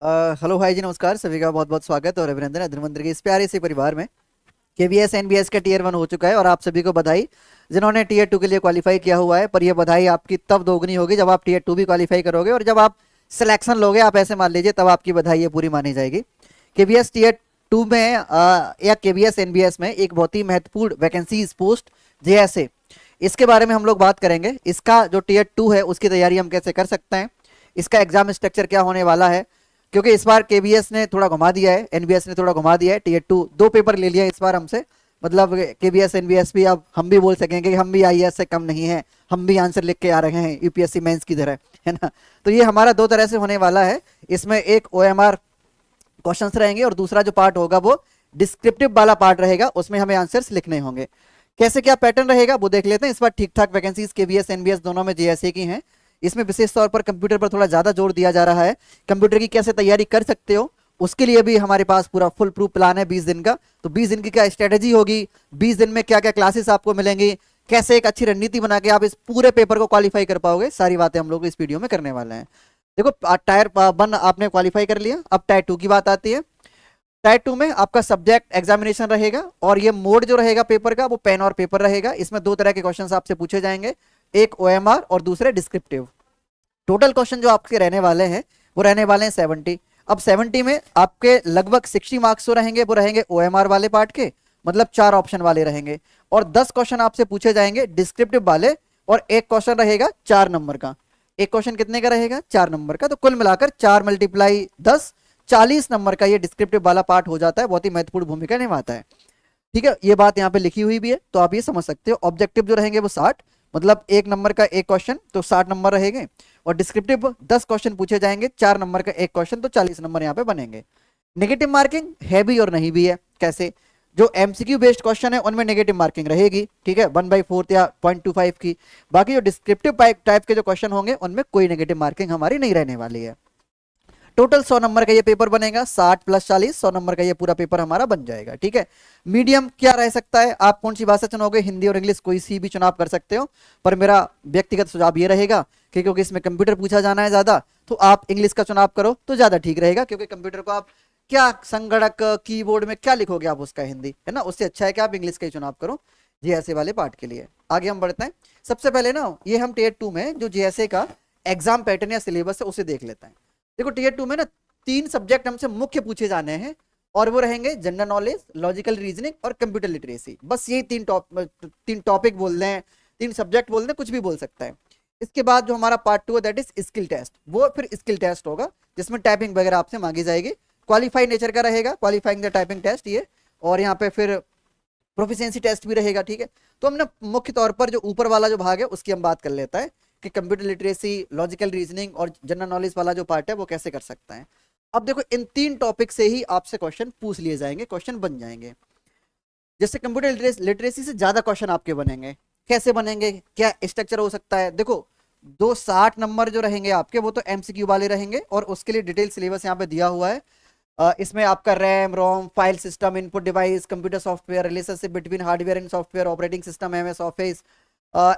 Hello hi जी, नमस्कार। सभी का बहुत बहुत स्वागत और अभिनंदन अध्ययन मंत्र के इस प्यारे से परिवार में। केवीएस एनबीएस का टीयर 1 हो चुका है और आप सभी को बधाई जिन्होंने टीयर 2 के लिए क्वालिफाई किया हुआ है। पर यह बधाई आपकी तब दोगुनी होगी जब आप टीयर 2 भी क्वालिफाई करोगे और जब आप सिलेक्शन लोगे, आप ऐसे मान लीजिए, तब आपकी बधाई ये पूरी मानी जाएगी। केवीएस टीयर 2 में या केवीएस एनबीएस में एक बहुत ही महत्वपूर्ण वैकेंसीज पोस्ट जेएसए, इसके बारे में हम लोग बात करेंगे। इसका जो टीयर 2 है उसकी तैयारी हम कैसे कर सकते हैं, इसका एग्जाम स्ट्रक्चर क्या होने वाला है, क्योंकि इस बार केबीएस ने थोड़ा घुमा दिया है, एनबीएस ने थोड़ा घुमा दिया है। टीयर 2 दो पेपर ले लिया इस बार हमसे, मतलब केबीएस एनबीएस भी अब हम भी बोल सकेंगे कि हम भी आईएएस से कम नहीं है, हम भी आंसर लिख के आ रहे हैं यूपीएससी मेंस की तरह, है ना। तो ये हमारा दो तरह से होने वाला है। इसमें एक ओएमआर क्वेश्चंस रहेंगे और दूसरा जो पार्ट होगा वो डिस्क्रिप्टिव वाला पार्ट रहेगा, उसमें हमें आंसर्स लिखने होंगे। कैसे क्या पैटर्न रहेगा वो देख लेते हैं। इस बार ठीक ठाक वैकेंसीज केवीएस एनबीएस दोनों में जेएसए की हैं। इसमें विशेष तौर पर कंप्यूटर पर थोड़ा ज्यादा जोर दिया जा रहा है। कंप्यूटर की कैसे तैयारी कर सकते हो उसके लिए भी हमारे पास पूरा फुल प्रूफ प्लान है 20 दिन का। तो 20 दिन की क्या स्ट्रेटेजी होगी, 20 दिन में क्या क्या क्लासेस आपको मिलेंगी, कैसे एक अच्छी रणनीति बना के आप इस पूरे पेपर को क्वालिफाई कर पाओगे, सारी बातें हम लोग इस वीडियो में करने वाले हैं। देखो, टायर 1 आपने क्वालिफाई कर लिया, अब टायर 2 की बात आती है। टायर 2 में आपका सब्जेक्ट एग्जामिनेशन रहेगा और ये मोड जो रहेगा पेपर का वो पेन और पेपर रहेगा। इसमें दो तरह के क्वेश्चंस आपसे पूछे जाएंगे, एक ओएमआर और दूसरे डिस्क्रिप्टिव। टोटल क्वेश्चन जो आपके रहने वाले हैं वो रहने वाले हैं 70। अब 70 में आपके लगभग 60 मार्क्स जो रहेंगे वो रहेंगे ओएमआर वाले पार्ट के, मतलब 4 ऑप्शन वाले रहेंगे। और 10 क्वेश्चन आपसे पूछे जाएंगे डिस्क्रिप्टिव वाले, और एक क्वेश्चन रहेगा 4 नंबर का। एक क्वेश्चन कितने का रहेगा, 4 नंबर का। तो कुल मिलाकर 4 × 10 40 नंबर का ये डिस्क्रिप्टिव वाला पार्ट हो जाता है, बहुत ही महत्वपूर्ण भूमिका निभाता है। ठीक है, ये बात यहाँ पे लिखी हुई भी है तो आप ये समझ सकते हो। ऑब्जेक्टिव जो रहेंगे वो 60, मतलब एक नंबर का एक क्वेश्चन तो 60 नंबर रहेंगे। और डिस्क्रिप्टिव 10 क्वेश्चन पूछे जाएंगे, 4 नंबर का एक क्वेश्चन तो 40 नंबर यहाँ पे बनेंगे। नेगेटिव मार्किंग है भी और नहीं भी है। कैसे, जो एमसीक्यू बेस्ड क्वेश्चन है उनमें नेगेटिव मार्किंग रहेगी, ठीक है, 1/4 या 0.25 की। बाकी जो डिस्क्रिप्टिव टाइप के जो क्वेश्चन होंगे उनमें कोई नेगेटिव मार्किंग हमारी नहीं रहने वाली है। टोटल 100 नंबर का ये पेपर बनेगा, 60 + 40 100 नंबर का ये पूरा पेपर हमारा बन जाएगा। ठीक है, मीडियम क्या रह सकता है, आप कौन सी भाषा चुनोगे, हिंदी और इंग्लिश कोई सी भी चुनाव कर सकते हो। पर मेरा व्यक्तिगत सुझाव ये रहेगा कि क्योंकि इसमें कंप्यूटर पूछा जाना है ज्यादा, तो आप इंग्लिश का चुनाव करो तो ज्यादा ठीक रहेगा। क्योंकि कंप्यूटर को आप क्या संगणक कीबोर्ड में क्या लिखोगे आप उसका हिंदी, है ना, उससे अच्छा है कि आप इंग्लिश का ही चुनाव करो जीएसए वाले पार्ट के लिए। आगे हम बढ़ते हैं। सबसे पहले ना ये हम टीयर 2 में जो जीएसए का एग्जाम पैटर्न या सिलेबस है उसे देख लेते हैं। देखो, टीयर 2 में ना 3 सब्जेक्ट हमसे मुख्य पूछे जाने हैं और वो रहेंगे जनरल नॉलेज, लॉजिकल रीजनिंग और कंप्यूटर लिटरेसी। बस ये तीन टॉपिक बोल रहे हैं, 3 सब्जेक्ट बोल रहे हैं, कुछ भी बोल सकता है। इसके बाद जो हमारा पार्ट 2 है दैट इज स्किल टेस्ट, वो फिर स्किल टेस्ट होगा जिसमें टाइपिंग वगैरह आपसे मांगी जाएगी। क्वालिफाई नेचर का रहेगा, क्वालिफाइंग द टाइपिंग टेस्ट ये। और यहाँ पे फिर प्रोफिशिएंसी टेस्ट भी रहेगा। ठीक है, तो हमने मुख्य तौर पर जो ऊपर वाला जो भाग है उसकी हम बात कर लेता है कि कंप्यूटर लिटरेसी, लॉजिकल रीजनिंग और जनरल नॉलेज वाला जो पार्ट है वो कैसे कर सकता है। अब देखो, इन 3 टॉपिक से ही आपसे क्वेश्चन पूछ लिए जाएंगे, क्वेश्चन बन जाएंगे। जैसे कंप्यूटर लिटरेसी से ज्यादा क्वेश्चन आपके बनेंगे। कैसे बनेंगे, क्या स्ट्रक्चर हो सकता है, देखो, दो 60 नंबर जो रहेंगे आपके वो तो एमसीक्यू वाले रहेंगे और उसके लिए डिटेल सिलेबस यहाँ पे दिया हुआ है। इसमें आपका RAM ROM, file system, input device, computer software, relationship between hardware and software, operating system, MS office,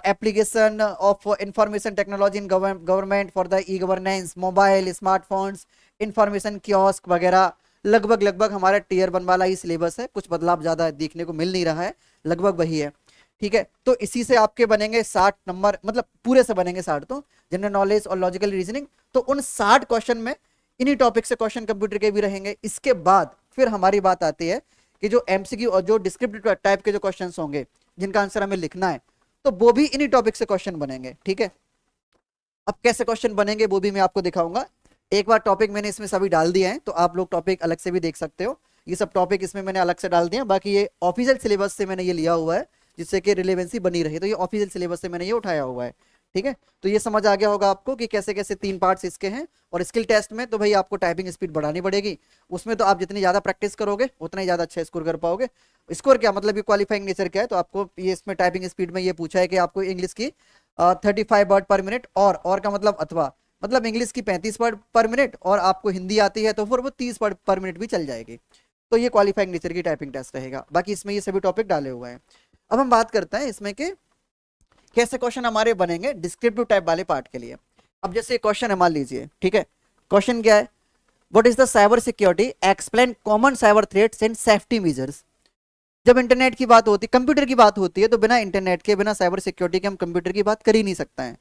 application of information technology in government for the e governance, mobile, smartphones, information kiosk वगैरह। लगभग लगभग हमारा tier 1 वाला ही syllabus है, कुछ बदलाव ज्यादा देखने को मिल नहीं रहा है, लगभग वही है। ठीक है, तो इसी से आपके बनेंगे 60 नंबर, मतलब पूरे से बनेंगे 60। तो जनरल नॉलेज और लॉजिकल रीजनिंग, तो उन 60 क्वेश्चन में इन्हीं टॉपिक से क्वेश्चन कंप्यूटर के भी रहेंगे। इसके बाद फिर हमारी बात आती है कि जो एमसीक्यू और जो डिस्क्रिप्टिव टाइप के जो क्वेश्चंस होंगे जिनका आंसर हमें लिखना है, तो वो भी इन्हीं टॉपिक से क्वेश्चन बनेंगे। ठीक है, अब कैसे क्वेश्चन बनेंगे वो भी मैं आपको दिखाऊंगा। एक बार टॉपिक मैंने इसमें सभी डाल दिए हैं तो आप लोग टॉपिक अलग से भी देख सकते हो। ये सब टॉपिक इसमें मैंने अलग से डाल दिए हैं, बाकी ये ऑफिशियल सिलेबस से मैंने ये लिया हुआ है जिससे कि रिलेवेंसी बनी रही। तो ये ऑफिशियल सिलेबस से मैंने ये उठाया हुआ है। ठीक है, तो ये समझ आ गया होगा आपको कि कैसे कैसे 3 पार्ट्स इसके हैं। और स्किल टेस्ट में तो भाई आपको टाइपिंग स्पीड बढ़ानी पड़ेगी। उसमें तो आप जितनी ज्यादा प्रैक्टिस करोगे उतना ही ज्यादा अच्छा स्कोर कर पाओगे। स्कोर क्या मतलब, ये क्वालिफाइंग नेचर क्या है, तो आपको ये इसमें टाइपिंग स्पीड में ये पूछा है कि आपको इंग्लिश की 35 वर्ड पर मिनट, और का मतलब अथवा, मतलब इंग्लिश की 35 वर्ड पर मिनट और आपको हिंदी आती है तो फिर वो 30 वर्ड पर मिनट भी चल जाएगी। तो ये क्वालिफाइंग नेचर की टाइपिंग टेस्ट रहेगा। बाकी इसमें ये सभी टॉपिक डाले हुए हैं। अब हम बात करते हैं इसमें के कैसे क्वेश्चन हमारे बनेंगे डिस्क्रिप्टिव टाइप वाले पार्ट के लिए। अब जैसे क्वेश्चन है, मान लीजिए, ठीक है, क्वेश्चन क्या है, what is the cyber security, explain common cyber threats and safety measures. जब इंटरनेट की बात होती है, कंप्यूटर की बात होती है, तो बिना इंटरनेट के, बिना साइबर सिक्योरिटी के हम कंप्यूटर की बात कर ही नहीं सकते हैं।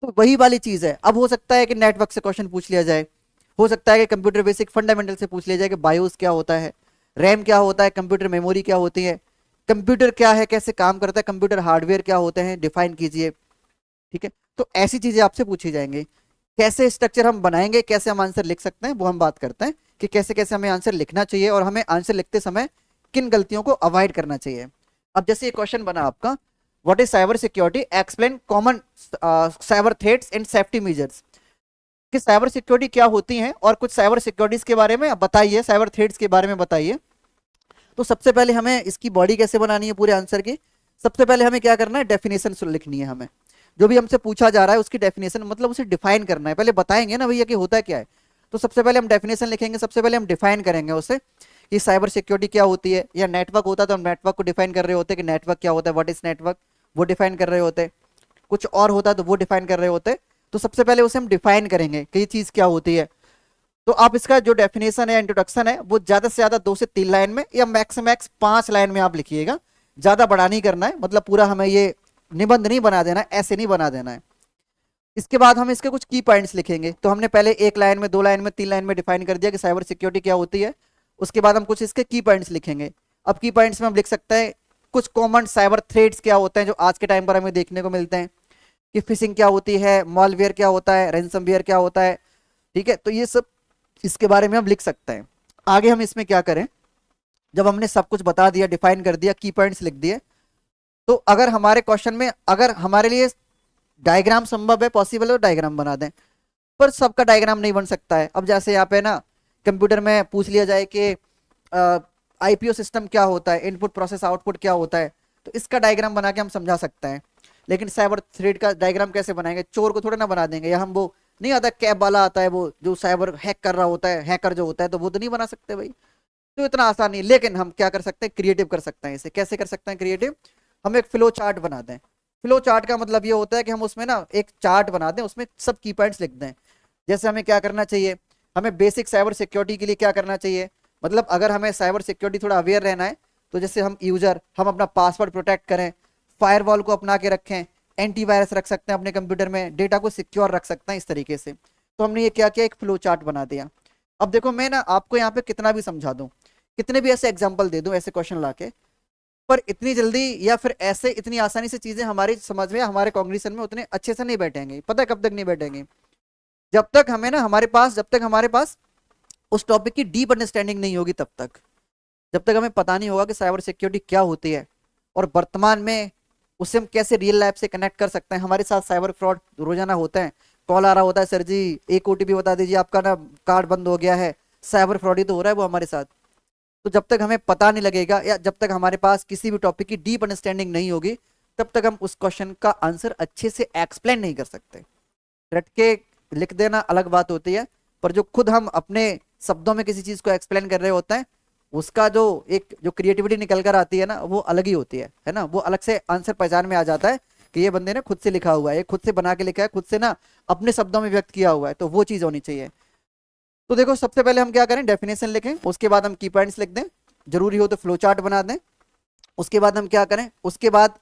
तो वही वाली चीज है। अब हो सकता है कि नेटवर्क से क्वेश्चन पूछ लिया जाए, हो सकता है कि कंप्यूटर बेसिक फंडामेंटल से पूछ लिया जाए कि बायोस क्या होता है, रैम क्या होता है, कंप्यूटर मेमोरी क्या होती है, कंप्यूटर क्या है, कैसे काम करता है, कंप्यूटर हार्डवेयर क्या होते हैं, डिफाइन कीजिए। ठीक है, तो ऐसी चीजें आपसे पूछी जाएंगी। कैसे स्ट्रक्चर हम बनाएंगे, कैसे हम आंसर लिख सकते हैं, वो हम बात करते हैं कि कैसे कैसे हमें आंसर लिखना चाहिए और हमें आंसर लिखते समय किन गलतियों को अवॉइड करना चाहिए। अब जैसे ये क्वेश्चन बना आपका, what is cyber security, explain common cyber threats and safety measures, कि साइबर सिक्योरिटी क्या होती है और कुछ साइबर सिक्योरिटीज के बारे में बताइए, साइबर थ्रेट्स के बारे में बताइए। तो सबसे पहले हमें इसकी बॉडी कैसे बनानी है पूरे आंसर की। सबसे पहले हमें क्या करना है, डेफिनेशन लिखनी है। हमें जो भी हमसे पूछा जा रहा है उसकी डेफिनेशन, मतलब उसे डिफाइन करना है। पहले बताएंगे ना भैया कि होता क्या है, तो सबसे पहले हम डेफिनेशन लिखेंगे, सबसे पहले हम डिफाइन करेंगे उसे कि साइबर सिक्योरिटी क्या होती है। या नेटवर्क होता है तो हम नेटवर्क को डिफाइन कर रहे होते हैं कि नेटवर्क क्या होता है, व्हाट इज नेटवर्क, वो डिफाइन कर रहे होते हैं। कुछ और होता है तो वो डिफाइन कर रहे होते हैं। तो सबसे पहले उसे हम डिफाइन करेंगे कि ये चीज क्या होती है। तो आप इसका जो डेफिनेशन है, इंट्रोडक्शन है, वो ज्यादा से ज्यादा 2 से 3 लाइन में या मैक्स मैक्स 5 लाइन में आप लिखिएगा। ज्यादा बड़ा नहीं करना है, मतलब पूरा हमें ये निबंध नहीं बना देना है, ऐसे नहीं बना देना है। इसके बाद हम इसके कुछ की पॉइंट्स लिखेंगे। तो हमने पहले 1 लाइन में, 2 लाइन में, 3 लाइन में डिफाइन कर दिया कि साइबर सिक्योरिटी क्या होती है। उसके बाद हम कुछ इसके की पॉइंट्स लिखेंगे। अब की पॉइंट्स में हम लिख सकते हैं कुछ कॉमन साइबर थ्रेट्स क्या होते हैं जो आज के टाइम पर हमें देखने को मिलते हैं, कि फिशिंग क्या होती है, मॉलवेयर क्या होता है, रैंसमवेयर क्या होता है। ठीक है, तो ये सब इसके बारे में हम लिख सकते हैं। आगे हम इसमें क्या करें, जब हमने सब कुछ बता दिया, डिफाइन कर दिया, की पॉइंट्स लिख दिए, तो अगर हमारे क्वेश्चन में, अगर हमारे लिए डायग्राम संभव है, पॉसिबल है, तो डायग्राम बना दें। पर सबका डायग्राम नहीं बन सकता है। अब जैसे यहाँ पे ना कंप्यूटर में पूछ लिया जाए कि आईपीओ सिस्टम क्या होता है, इनपुट प्रोसेस आउटपुट क्या होता है, तो इसका डायग्राम बना के हम समझा सकते हैं। लेकिन साइबर थ्रेड का डायग्राम कैसे बनाएंगे, चोर को थोड़ा ना बना देंगे, या हम वो नहीं आता कैब वाला आता है, वो जो साइबर हैक कर रहा होता है, हैकर जो होता है, तो वो तो नहीं बना सकते भाई। तो इतना आसान नहीं। लेकिन हम क्या कर सकते हैं, क्रिएटिव कर सकते हैं इसे। कैसे कर सकते हैं क्रिएटिव, हम एक फ्लो चार्ट बना दें। फ्लो चार्ट का मतलब ये होता है कि हम उसमें ना एक चार्ट बना दें, उसमें सब की पॉइंट्स लिख दें। जैसे हमें क्या करना चाहिए, हमें बेसिक साइबर सिक्योरिटी के लिए क्या करना चाहिए, मतलब अगर हमें साइबर सिक्योरिटी थोड़ा अवेयर रहना है, तो जैसे हम यूजर, हम अपना पासवर्ड प्रोटेक्ट करें, फायरवॉल को अपना के रखें, एंटीवायरस रख सकते हैं अपने कंप्यूटर में, डेटा को सिक्योर रख सकते हैं इस तरीके से। तो हमने ये क्या किया, एक फ्लो चार्ट बना दिया। अब देखो मैं ना आपको यहाँ पे कितना भी समझा दूं, कितने भी ऐसे एग्जाम्पल दे दूं, ऐसे क्वेश्चन लाके, पर इतनी जल्दी या फिर ऐसे इतनी आसानी से चीजें हमारी समझ में, हमारे कॉग्निशन में उतने अच्छे से नहीं बैठेंगे। पता है कब तक नहीं बैठेंगे, जब तक हमें ना हमारे पास, जब तक हमारे पास उस टॉपिक की डीप अंडरस्टैंडिंग नहीं होगी, तब तक, जब तक हमें पता नहीं होगा कि साइबर सिक्योरिटी क्या होती है और वर्तमान में उससे हम कैसे रियल लाइफ से कनेक्ट कर सकते हैं। हमारे साथ साइबर फ्रॉड रोजाना होता है, कॉल आ रहा होता है, सर जी एक ओटीपी बता दीजिए, आपका ना कार्ड बंद हो गया है। साइबर फ्रॉड ही तो हो रहा है वो हमारे साथ। तो जब तक हमें पता नहीं लगेगा, या जब तक हमारे पास किसी भी टॉपिक की डीप अंडरस्टैंडिंग नहीं होगी, तब तक हम उस क्वेश्चन का आंसर अच्छे से एक्सप्लेन नहीं कर सकते। रट के लिख देना अलग बात होती है, पर जो खुद हम अपने शब्दों में किसी चीज को एक्सप्लेन कर रहे होते हैं, उसका जो एक जो क्रिएटिविटी निकल कर आती है ना, वो अलग ही होती है ना। वो अलग से आंसर पहचान में आ जाता है कि ये बंदे ने खुद से लिखा हुआ है, ये खुद से बना के लिखा है, खुद से ना अपने शब्दों में व्यक्त किया हुआ है, तो वो चीज होनी चाहिए। तो देखो सबसे पहले हम क्या करें, डेफिनेशन लिखें, उसके बाद हम की पॉइंट्स लिख दें, जरूरी हो तो फ्लो चार्ट बना दें। उसके बाद हम क्या करें, उसके बाद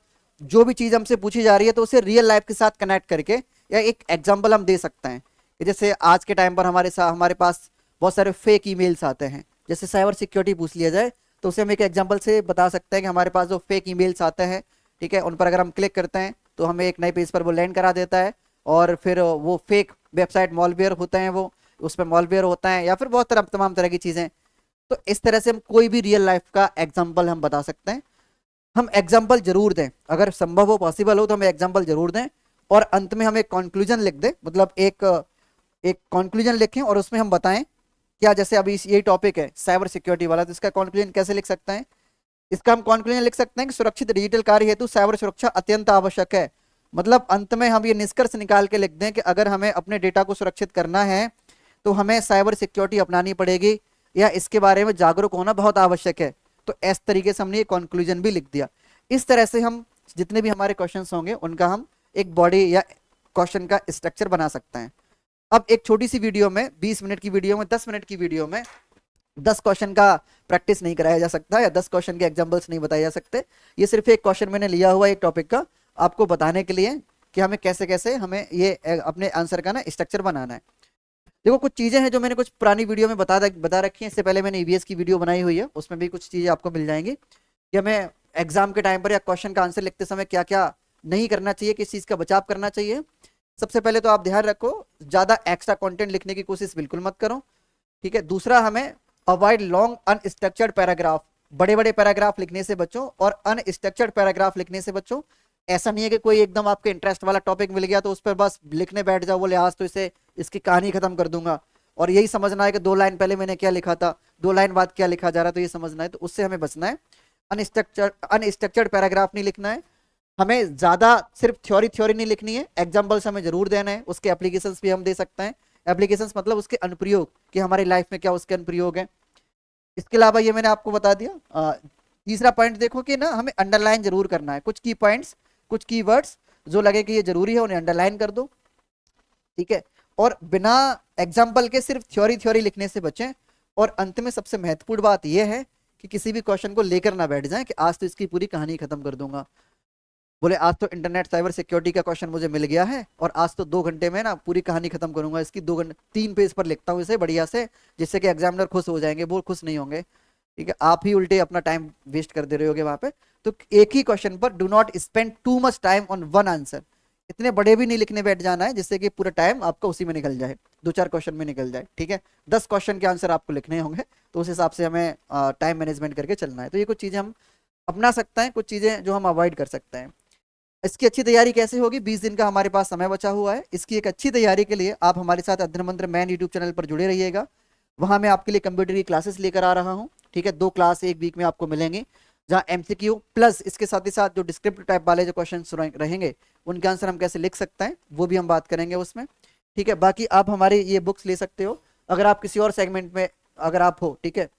जो भी चीज हमसे पूछी जा रही है तो उसे रियल लाइफ के साथ कनेक्ट करके, या एक एग्जांपल हम दे सकते हैं कि जैसे आज के टाइम पर हमारे साथ, हमारे पास बहुत सारे फेक ईमेल्स आते हैं। जैसे साइबर सिक्योरिटी पूछ लिया जाए तो उसे हम एक एग्जांपल से बता सकते हैं कि हमारे पास जो फेक ईमेल्स आते हैं, ठीक है, उन पर अगर हम क्लिक करते हैं तो हमें एक नए पेज पर वो लैंड करा देता है, और फिर वो फेक वेबसाइट मॉलवेयर होते हैं, वो उस पर मॉलवेयर होता है, या फिर बहुत तरह तमाम तरह की चीजें। तो इस तरह से हम कोई भी रियल लाइफ का एग्जाम्पल हम बता सकते हैं। हम एग्जाम्पल जरूर दें, अगर संभव हो, पॉसिबल हो, तो हम एग्जाम्पल जरूर दें। और अंत में हम एक कंक्लूजन लिख दें, मतलब एक एक कंक्लूजन लिखें और उसमें हम बताएं क्या, जैसे अभी यही टॉपिक है साइबर सिक्योरिटी वाला, तो इसका कंक्लूजन कैसे लिख सकते हैं। इसका हम कंक्लूजन लिख सकते हैं कि सुरक्षित डिजिटल कार्य हेतु साइबर सुरक्षा अत्यंत आवश्यक है। मतलब अंत में हम ये निष्कर्ष निकाल के लिख दें कि अगर हमें अपने डेटा को सुरक्षित करना है तो हमें साइबर सिक्योरिटी अपनानी पड़ेगी, या इसके बारे में जागरूक होना बहुत आवश्यक है। तो इस तरीके से हमने ये कंक्लूजन भी लिख दिया। इस तरह से हम जितने भी हमारे क्वेश्चंस होंगे उनका हम एक बॉडी या क्वेश्चन का स्ट्रक्चर बना सकते हैं। अब एक छोटी सी वीडियो में, 20 मिनट की वीडियो में, 10 मिनट की वीडियो में 10 क्वेश्चन का प्रैक्टिस नहीं कराया जा सकता, या 10 क्वेश्चन के एग्जांपल्स नहीं बताए जा सकते। ये सिर्फ एक क्वेश्चन मैंने लिया हुआ एक टॉपिक का आपको बताने के लिए कि हमें कैसे कैसे हमें ये अपने आंसर का ना स्ट्रक्चर बनाना है। देखो कुछ चीजें हैं जो मैंने कुछ पुरानी वीडियो में बता रखी हैं। इससे पहले मैंने ईवीएस की वीडियो बनाई हुई है, उसमें भी कुछ चीजें आपको मिल जाएंगी कि हमें एग्जाम के टाइम पर या क्वेश्चन का आंसर लिखते समय क्या क्या नहीं करना चाहिए, किस चीज का बचाव करना चाहिए। सबसे पहले तो आप ध्यान रखो, ज्यादा एक्स्ट्रा कंटेंट लिखने की कोशिश बिल्कुल मत करो, ठीक है। दूसरा, हमें अवॉइड लॉन्ग अनस्ट्रक्चर्ड पैराग्राफ, बड़े बड़े पैराग्राफ लिखने से बचो और अनस्ट्रक्चर्ड पैराग्राफ लिखने से बचो। ऐसा नहीं है कि कोई एकदम आपके इंटरेस्ट वाला टॉपिक मिल गया तो उस पर बस लिखने बैठ जाओ, बोले आज तो इसे इसकी कहानी खत्म कर दूंगा, और यही समझना है कि 2 लाइन पहले मैंने क्या लिखा था, 2 लाइन बाद क्या लिखा जा रहा है, तो ये समझना है। तो उससे हमें बचना है। अनस्ट्रक्चर्ड पैराग्राफ नहीं लिखना है। हमें ज्यादा सिर्फ थ्योरी नहीं लिखनी है, एग्जाम्पल्स हमें जरूर देना है, उसके एप्लीकेशंस भी हम दे सकते हैं। एप्लीकेशंस मतलब उसके अनुप्रयोग कि हमारी लाइफ में क्या उसके अनुप्रयोग हैं। इसके अलावा ये मैंने आपको बता दिया। तीसरा पॉइंट देखो कि ना हमें अंडरलाइन जरूर करना है, कुछ की पॉइंट्स, कुछ की वर्ड्स जो लगे कि ये जरूरी है उन्हें अंडरलाइन कर दो, ठीक है। और बिना एग्जाम्पल के सिर्फ थ्योरी लिखने से बचें। और अंत में सबसे महत्वपूर्ण बात यह है कि किसी भी क्वेश्चन को लेकर ना बैठ जाएं कि आज तो इसकी पूरी कहानी खत्म कर दूंगा, बोले आज तो इंटरनेट साइबर सिक्योरिटी का क्वेश्चन मुझे मिल गया है और आज तो 2 घंटे में ना पूरी कहानी खत्म करूंगा इसकी, 2 घंटे 3 पेज पर लिखता हूँ इसे बढ़िया से, जिससे कि एग्जामिनर खुश हो जाएंगे। वो खुश नहीं होंगे, ठीक है, आप ही उल्टे अपना टाइम वेस्ट कर दे रहे होगे वहां पे। तो एक ही क्वेश्चन पर do not spend too much time on one answer, इतने बड़े भी नहीं लिखने बैठ जाना है जिससे कि पूरा टाइम आपका उसी में निकल जाए, 2-4 क्वेश्चन में निकल जाए, ठीक है। 10 क्वेश्चन के आंसर आपको लिखने होंगे, तो उस हिसाब से हमें टाइम मैनेजमेंट करके चलना है। तो ये कुछ चीजें हम अपना सकते हैं, कुछ चीजें जो हम अवॉइड कर सकते हैं। इसकी अच्छी तैयारी कैसे होगी, 20 दिन का हमारे पास समय बचा हुआ है। इसकी एक अच्छी तैयारी के लिए आप हमारे साथ अध्ययन मंत्र मैन यूट्यूब चैनल पर जुड़े रहिएगा। वहां मैं आपके लिए कंप्यूटर की क्लासेस लेकर आ रहा हूँ, ठीक है। 2 क्लास एक वीक में आपको मिलेंगे, जहाँ एमसीक्यू प्लस इसके साथ ही साथ जो डिस्क्रिप्टिव टाइप वाले जो क्वेश्चन रहेंगे उनके आंसर हम कैसे लिख सकते हैं वो भी हम बात करेंगे उसमें, ठीक है। बाकी आप हमारी ये बुक्स ले सकते हो, अगर आप किसी और सेगमेंट में अगर आप हो, ठीक है,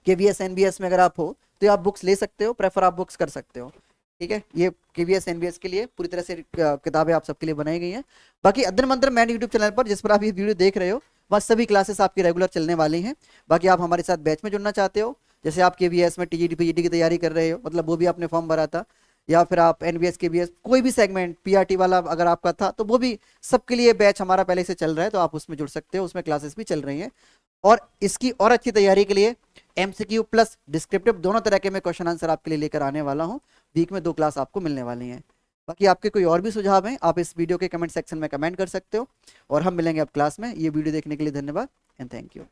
केवीएस एनबीएस में अगर आप हो तो आप बुक्स ले सकते हो, प्रेफर आप बुक्स कर सकते हो, ठीक है। ये केवीएस एनबीएस के लिए पूरी तरह से किताबें आप सबके लिए बनाई गई हैं। बाकी अध्ययन मंत्र मैन यूट्यूब चैनल पर जिस पर आप ये वीडियो देख रहे हो वह सभी क्लासेस आपकी रेगुलर चलने वाली हैं। बाकी आप हमारे साथ बैच में जुड़ना चाहते हो, जैसे आप केवीएस में टीजीटी पीजीटी की तैयारी कर रहे हो, मतलब वो भी आपने फॉर्म भरा था, या फिर आप एनबीएस केवीएस कोई भी सेगमेंट पीआरटी वाला अगर आपका था तो वो भी सबके लिए बैच हमारा पहले से चल रहा है, तो आप उसमें जुड़ सकते हो, उसमें क्लासेस भी चल रही हैं। और इसकी और अच्छी तैयारी के लिए एमसीक्यू प्लस डिस्क्रिप्टिव दोनों तरह के मैं क्वेश्चन आंसर आपके लिए लेकर आने वाला हूं। वीक में 2 क्लास आपको मिलने वाली हैं। बाकी आपके कोई और भी सुझाव हैं आप इस वीडियो के कमेंट सेक्शन में कमेंट कर सकते हो, और हम मिलेंगे अब क्लास में। ये वीडियो देखने के लिए धन्यवाद एंड थैंक यू।